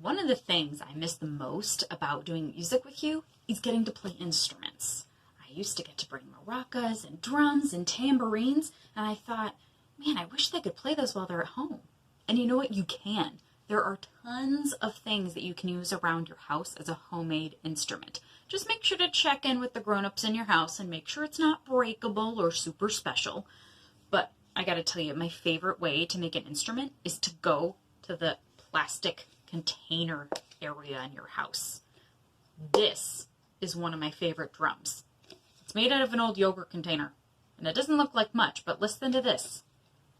One of the things I miss the most about doing music with you is getting to play instruments. I used to get to bring maracas and drums and tambourines, and I thought, man, I wish they could play those while they're at home. And you know what? You can. There are tons of things that you can use around your house as a homemade instrument. Just make sure to check in with the grown-ups in your house and make sure it's not breakable or super special. But I gotta tell you, my favorite way to make an instrument is to go to the plastic container area in your house. This is one of my favorite drums. It's made out of an old yogurt container, and it doesn't look like much, but listen to this.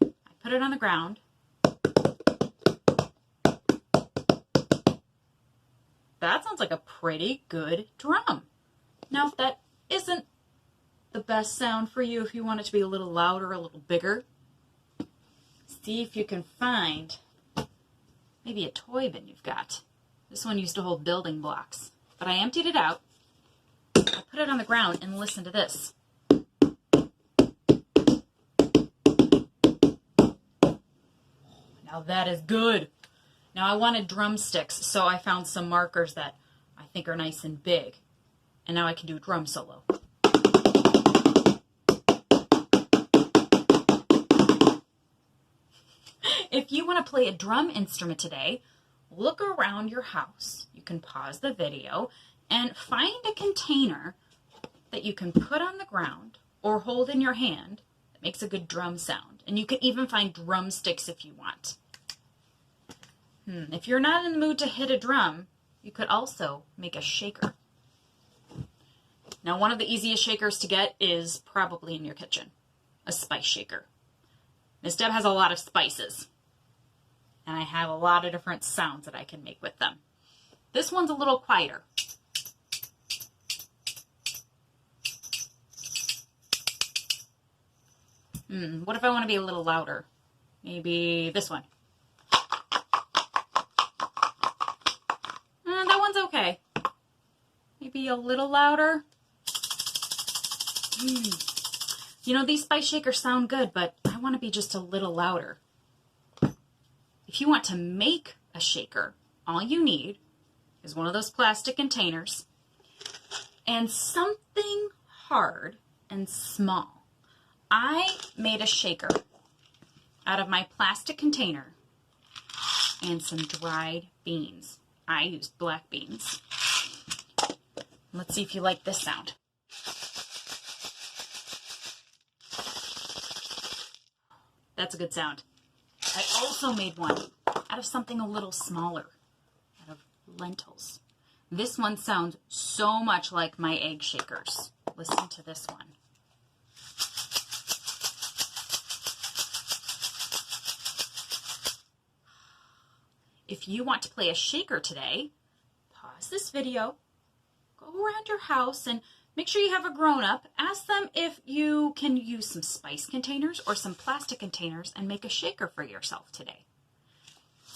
I put it on the ground. That sounds like a pretty good drum. Now, if that isn't the best sound for you, if you want it to be a little louder, a little bigger, see if you can find maybe a toy bin you've got. This one used to hold building blocks, but I emptied it out. I put it on the ground and listen to this. Now that is good. Now I wanted drumsticks, so I found some markers that I think are nice and big. And now I can do a drum solo. If you want to play a drum instrument today, look around your house. You can pause the video and find a container that you can put on the ground or hold in your hand that makes a good drum sound. And you can even find drumsticks if you want. If you're not in the mood to hit a drum, you could also make a shaker. Now, one of the easiest shakers to get is probably in your kitchen, a spice shaker. Miss Deb has a lot of spices, and I have a lot of different sounds that I can make with them. This one's a little quieter. What if I want to be a little louder? Maybe this one. That one's okay. Maybe a little louder. You know, these spice shakers sound good, but I want to be just a little louder. If you want to make a shaker, all you need is one of those plastic containers and something hard and small. I made a shaker out of my plastic container and some dried beans. I used black beans. Let's see if you like this sound. That's a good sound. I also made one out of something a little smaller, out of lentils. This one sounds so much like my egg shakers. Listen to this one. If you want to play a shaker today, pause this video, go around your house and make sure you have a grown-up. Ask them if you can use some spice containers or some plastic containers and make a shaker for yourself today.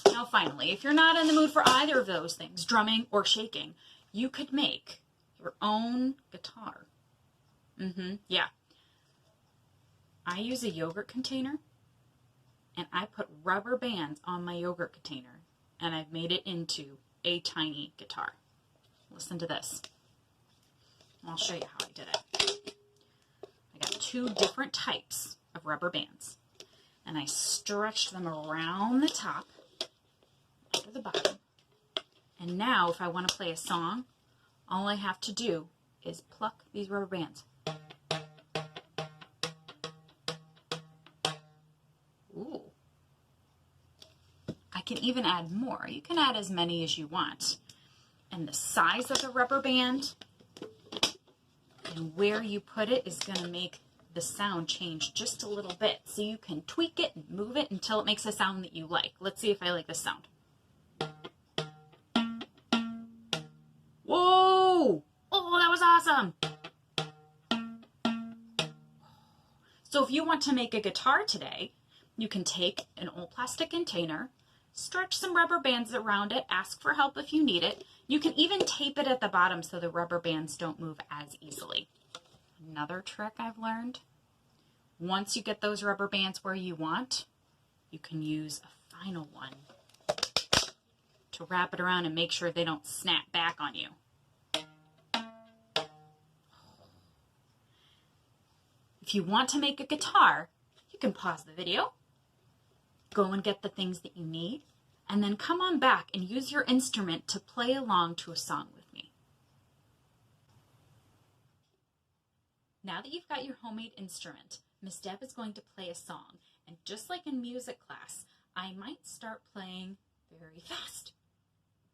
Now finally, if you're not in the mood for either of those things, drumming or shaking, you could make your own guitar. Yeah. I use a yogurt container and I put rubber bands on my yogurt container and I've made it into a tiny guitar. Listen to this. I'll show you how I did it. I got 2 different types of rubber bands and I stretched them around the top, under the bottom. And now if I want to play a song, all I have to do is pluck these rubber bands. Ooh. I can even add more. You can add as many as you want. And the size of the rubber band and where you put it is going to make the sound change just a little bit. So you can tweak it and move it until it makes a sound that you like. Let's see if I like this sound. Whoa! Oh, that was awesome! So if you want to make a guitar today, you can take an old plastic container, stretch some rubber bands around it, ask for help if you need it. You can even tape it at the bottom so the rubber bands don't move as easily. Another trick I've learned, once you get those rubber bands where you want, you can use a final one to wrap it around and make sure they don't snap back on you. If you want to make a guitar, you can pause the video, go and get the things that you need, and then come on back and use your instrument to play along to a song with me. Now that you've got your homemade instrument, Miss Deb is going to play a song, and just like in music class, I might start playing very fast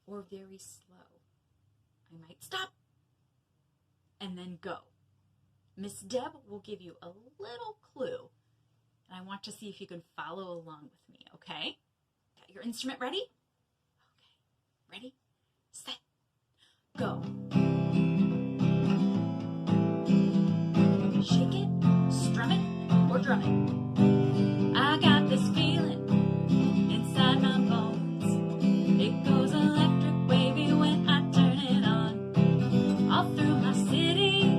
or very slow. I might stop and then go. Miss Deb will give you a little clue, and I want to see if you can follow along with me, okay? Got your instrument ready? Okay, ready, set, go. Shake it, strum it, or drum it. I got this feeling inside my bones. It goes electric wavy when I turn it on. All through my city,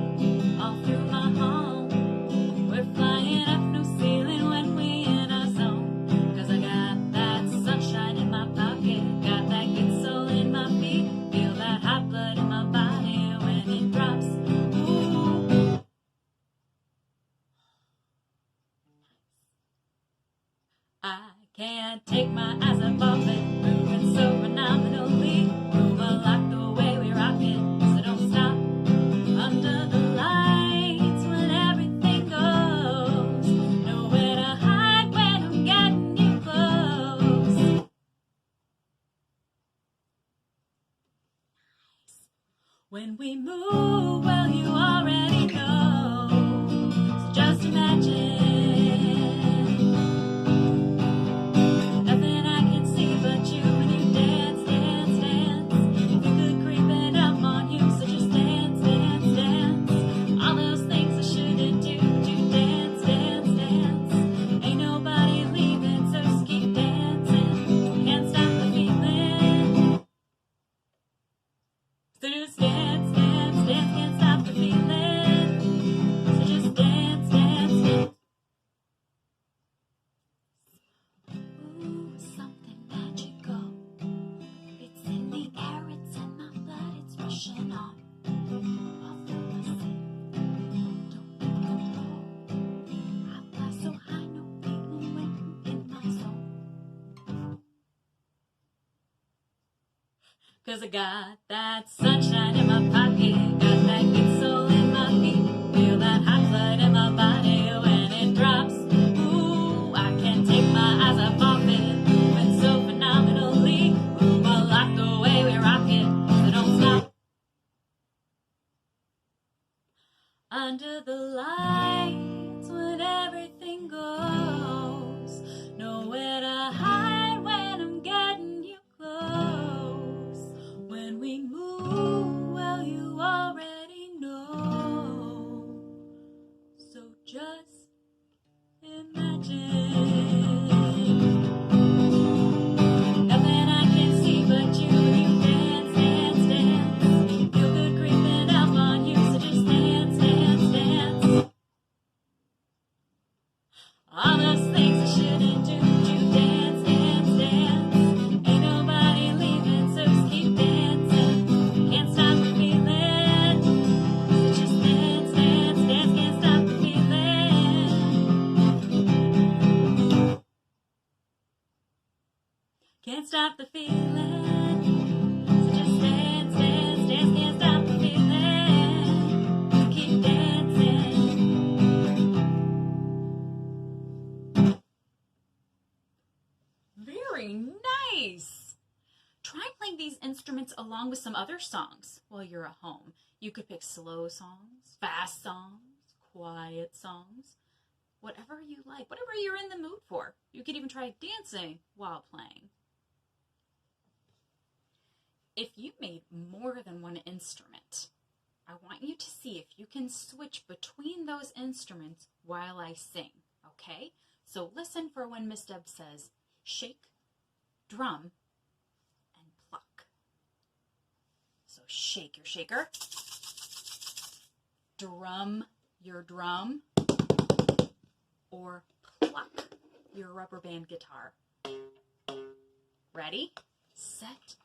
all through my home. We're flying up no ceiling when we in our zone. 'Cause I got that sunshine in my pocket, got that good soul in my feet. Feel that hot blood in my body when it drops. Ooh. I can't take my eyes off of it, moving so phenomenally. Move a lot the way we rock it, so don't stop. Under the lights when everything goes, nowhere to hide when I'm getting you close. Nice. When we move, well, you already know, so just imagine. Nothing I can see but you when you dance, dance, dance. Feel good creeping up on you, so just dance, dance, dance. All those things I shouldn't do, dance, dance, dance. Ain't nobody leaving, so just keep dancing. Can't stop the feeling. So just dance, dance, dance. Can't stop the feeling. So just dance, dance, dance. Ooh, something magical. It's in the air, it's in my blood, it's rushing on. All through my city, don't make control. I fly so high, no feeling when I'm in my zone. 'Cause I got that sunshine in my pocket, got that good soul in my feet. Feel that hot blood in my body when it drops. Ooh, I can't take my eyes off of it, moving so phenomenally. Move a lot the way we rock it, so don't stop. Under the lights when everything goes, nowhere to hide when I'm getting you close. When we move, well, you already know, so just imagine. Nothing I can see but you dance, dance, dance. Feel good creeping up on you, so just dance, dance, dance. All those things I shouldn't do, dance, dance, dance. Ain't nobody leaving, so just keep dancing. Can't stop the feeling, so just dance, dance, dance. Can't stop the feeling. Can't stop the feeling, so just dance, dance, dance. Can't stop the feeling, so keep dancing. Very nice. Try playing these instruments along with some other songs while you're at home. You could pick slow songs, fast songs, quiet songs, whatever you like, whatever you're in the mood for. You could even try dancing while playing. If you made more than one instrument, I want you to see if you can switch between those instruments while I sing, okay? So listen for when Miss Deb says shake, drum, and pluck. So shake your shaker, drum your drum, or pluck your rubber band guitar. Ready, set,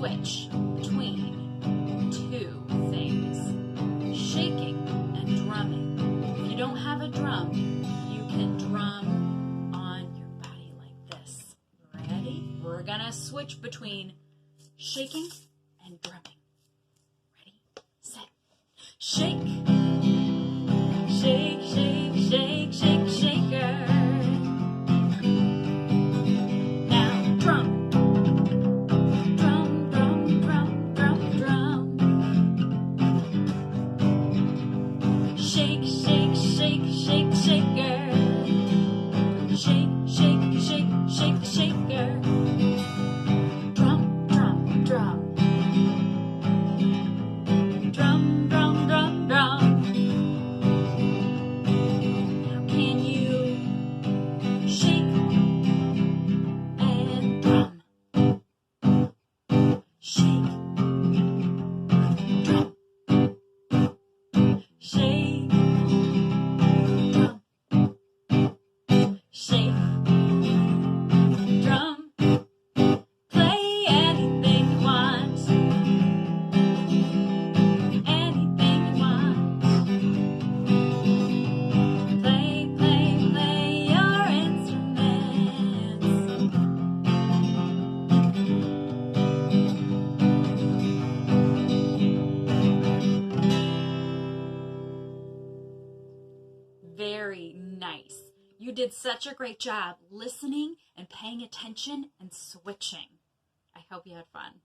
switch between two things, shaking and drumming. If you don't have a drum, you can drum on your body like this. Ready? We're gonna switch between shaking and drumming. Ready, set, shake, shake, shake, shake, shake, shaker. Now drum, drum, drum, drum, drum, drum. Shake, shake, shake, shake, shaker. Shake, shake, shake, shake the shaker. Drum, drum, drum. Drum, drum, drum, drum. Now can you shake and drum? Shake, drum, shake, drum, shake, drum. Play anything you want. Anything you want. Play, play, play your instruments. Very nice. You did such a great job listening and paying attention and switching. I hope you had fun.